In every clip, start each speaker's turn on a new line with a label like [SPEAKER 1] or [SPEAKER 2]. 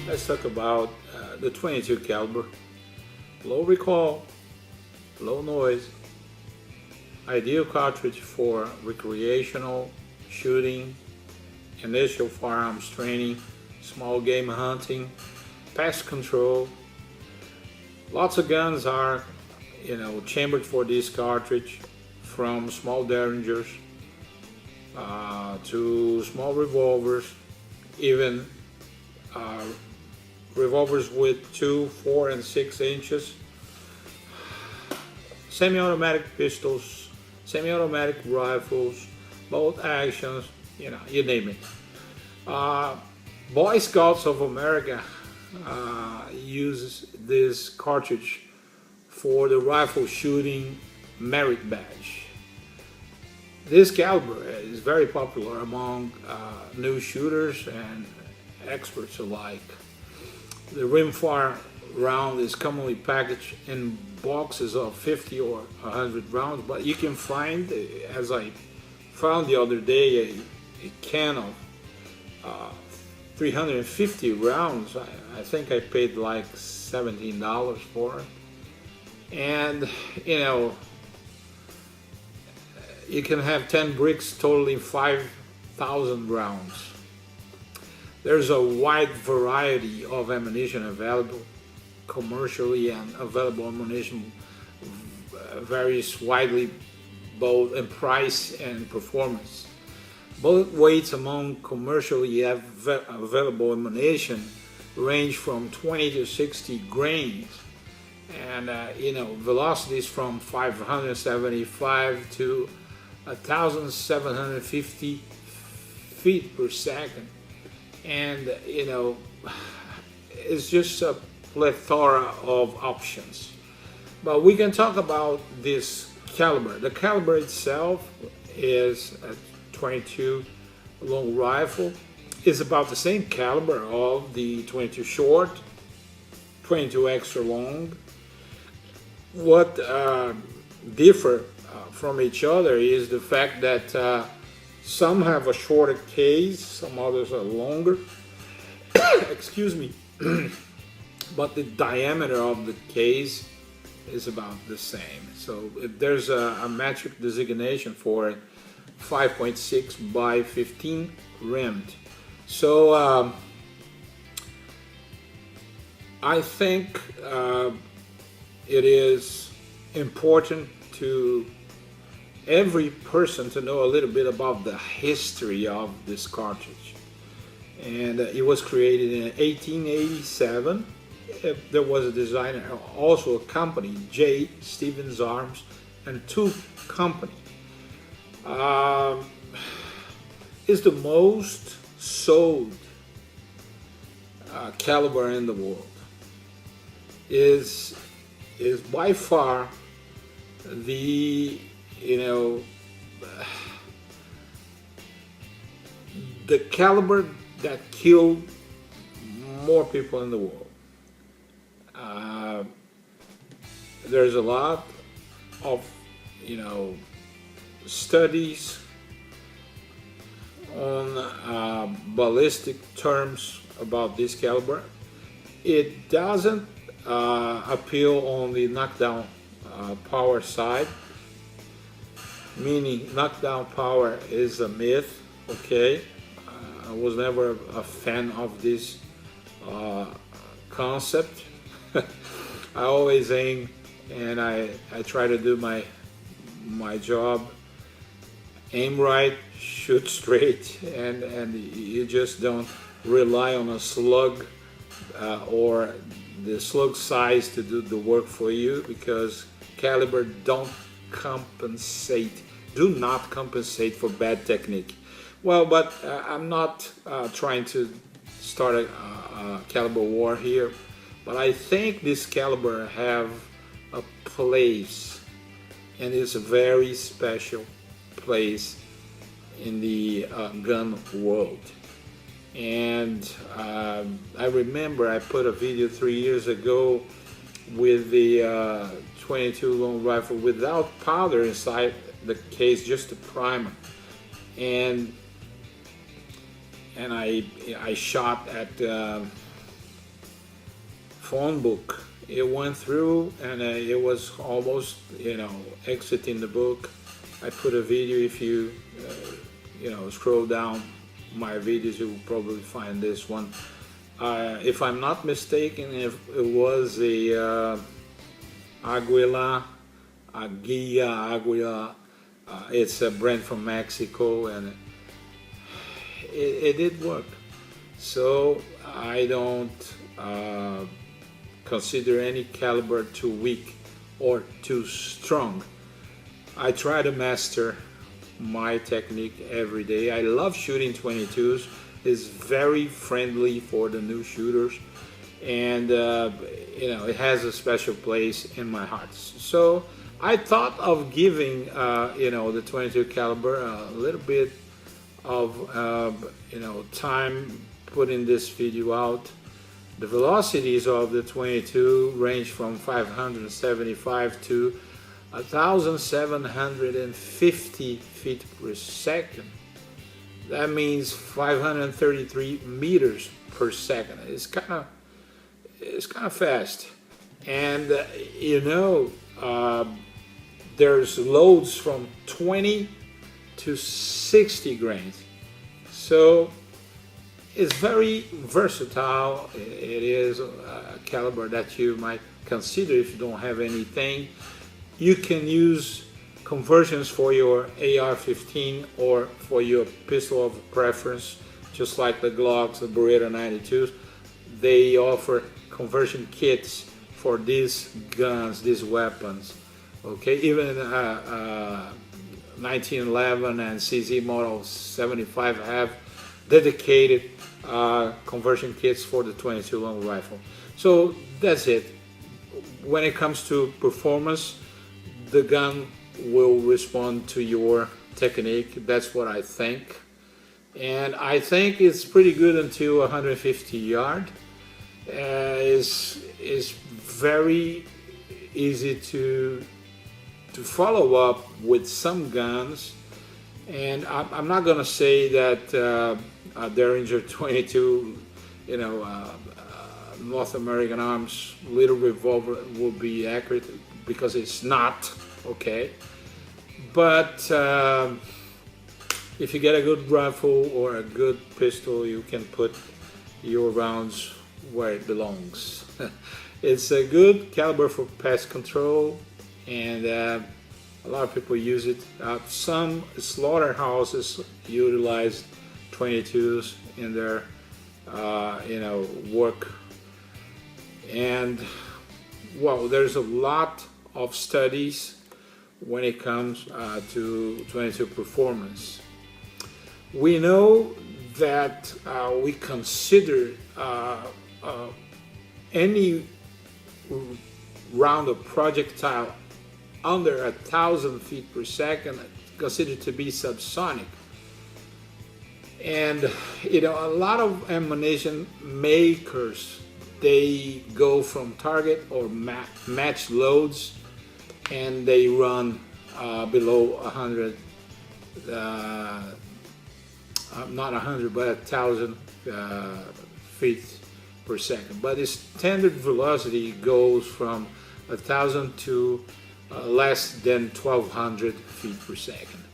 [SPEAKER 1] let's talk about the 22 caliber. Low recoil, low noise, ideal cartridge for recreational shooting, initial firearms training, small game hunting, pest control. Lots of guns are, chambered for this cartridge, from small derringers to small revolvers, even revolvers with 2, 4, and 6 inches, semi-automatic pistols, semi-automatic rifles, bolt actions, you name it. Boy Scouts of America uses this cartridge for the rifle shooting merit badge. This caliber is very popular among new shooters and experts alike. The rimfire round is commonly packaged in boxes of 50 or 100 rounds, but you can find, as I found the other day, a can of 350 rounds. I think I paid like $17 for it. And, you can have 10 bricks totaling 5,000 rounds. There's a wide variety of ammunition available commercially, and available ammunition varies widely both in price and performance. Bullet weights among commercially available ammunition range from 20 to 60 grains, and velocities from 575 to 1,750 feet per second. And it's just a plethora of options. But we can talk about this caliber. The caliber itself is a 22 long rifle. It's about the same caliber of the 22 short, 22 extra long. What differ from each other is the fact that some have a shorter case, some others are longer. Excuse me. But the diameter of the case is about the same. So if there's a metric designation for it, 5.6 by 15 rimmed. So I think it is important to every person to know a little bit about the history of this cartridge. And it was created in 1887. There was a designer, also a company, J. Stevens Arms and Tube Company. It's the most sold caliber in the world. Is by far the the caliber that killed more people in the world. There's a lot of studies on ballistic terms about this caliber. It doesn't appeal on the knockdown power side, meaning knockdown power is a myth. Okay, I was never a fan of this concept. I always aim and I try to do my job, aim right, shoot straight, and you just don't rely on a slug or the slug size to do the work for you, because caliber do not compensate for bad technique. Well, but I'm not trying to start a caliber war here, but I think this caliber have a place, and it's a very special place in the gun world. And I remember I put a video 3 years ago with the 22 long rifle without powder inside the case, just a primer, and I shot at phone book. It went through and it was almost, exiting the book. I put a video. If you, scroll down my videos, you will probably find this one. If I'm not mistaken, if it was a Aguila, Aguila. It's a brand from Mexico, and it did work. So I don't consider any caliber too weak or too strong. I try to master my technique every day. I love shooting 22s. It's very friendly for the new shooters, and it has a special place in my heart. So I thought of giving the 22 caliber a little bit of time putting this video out. The velocities of the 22 range from 575 to 1,750 feet per second. That means 533 meters per second. It's kind of fast, and there's loads from 20 to 60 grains. So it's very versatile. It is a caliber that you might consider if you don't have anything. You can use conversions for your AR-15 or for your pistol of preference, just like the Glocks, the Beretta 92s. They offer conversion kits for these guns, these weapons. Okay, even 1911 and CZ Model 75 have dedicated conversion kits for the 22 long rifle. So that's it. When it comes to performance, the gun will respond to your technique. That's what I think, and I think it's pretty good until 150 yard. Is very easy to follow up with some guns, and I'm not gonna say that Derringer 22, North American Arms little revolver will be accurate, because it's not. Okay, but if you get a good rifle or a good pistol, you can put your rounds where it belongs. It's a good caliber for pest control, and a lot of people use it. Some slaughterhouses utilize 22s in their work, and well, there's a lot of studies when it comes to 22 performance. We know that we consider any round of projectile under 1,000 feet per second considered to be subsonic. And a lot of ammunition makers, they go from target or match loads, and they run below 100, not 100, but 1,000 feet per second. But the standard velocity goes from 1,000 to less than 1,200 feet per second.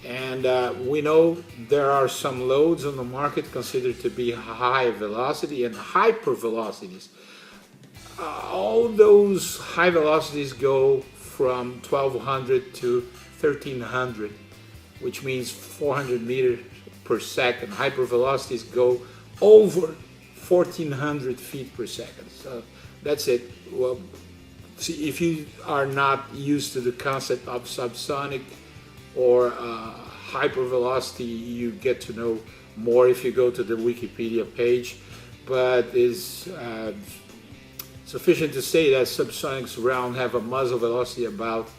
[SPEAKER 1] And we know there are some loads on the market considered to be high velocity and hyper velocities. All those high velocities go from 1,200 to 1,300, which means 400 meters per second. Hyper velocities go over 1,400 feet per second. So that's it. Well, see, if you are not used to the concept of subsonic or hypervelocity, you get to know more if you go to the Wikipedia page. But it's sufficient to say that subsonic rounds have a muzzle velocity about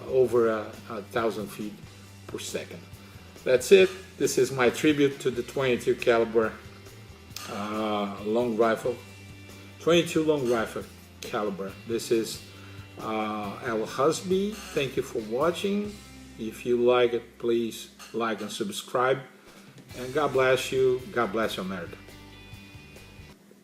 [SPEAKER 1] over 1,000 feet per second. That's it. This is my tribute to the 22 caliber long rifle, 22 long rifle caliber. This is El Husby. Thank you for watching. If you like it, please like and subscribe. And God bless you. God bless America.